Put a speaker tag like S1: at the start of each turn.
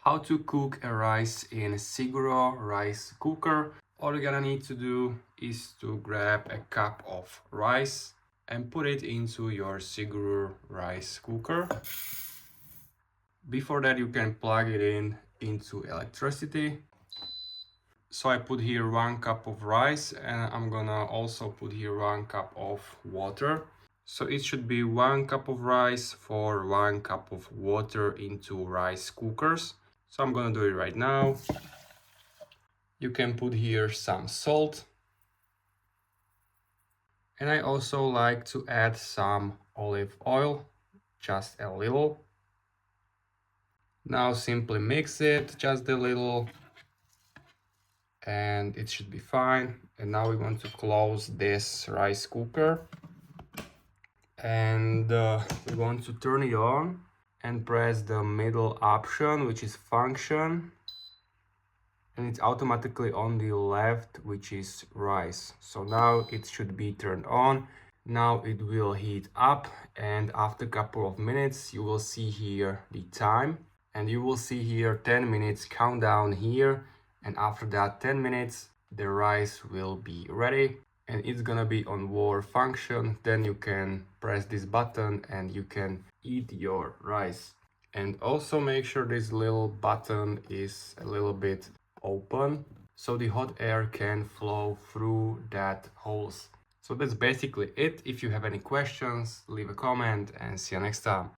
S1: How to cook a rice in Siguro rice cooker. All you're gonna need to do is to grab a cup of rice and put it into your Siguro rice cooker. Before that, you can plug it into electricity. So I put here 1 cup of rice, and I'm gonna also put here 1 cup of water. So it should be 1 cup of rice for 1 cup of water into rice cookers. So I'm gonna do it right now. You can put here some salt. And I also like to add some olive oil, just a little. Now simply mix it just a little and it should be fine. And now we want to close this rice cooker and we want to turn it on and press the middle option, which is function, and it's automatically on the left, which is rice. So now it should be turned on. Now it will heat up, and after a couple of minutes you will see here the time, and you will see here 10 minutes countdown here, and after that 10 minutes the rice will be ready and it's gonna be on war function. Then you can press this button and you can eat your rice. And also make sure this little button is a little bit open so the hot air can flow through that holes. So that's basically it. If you have any questions, leave a comment and see you next time.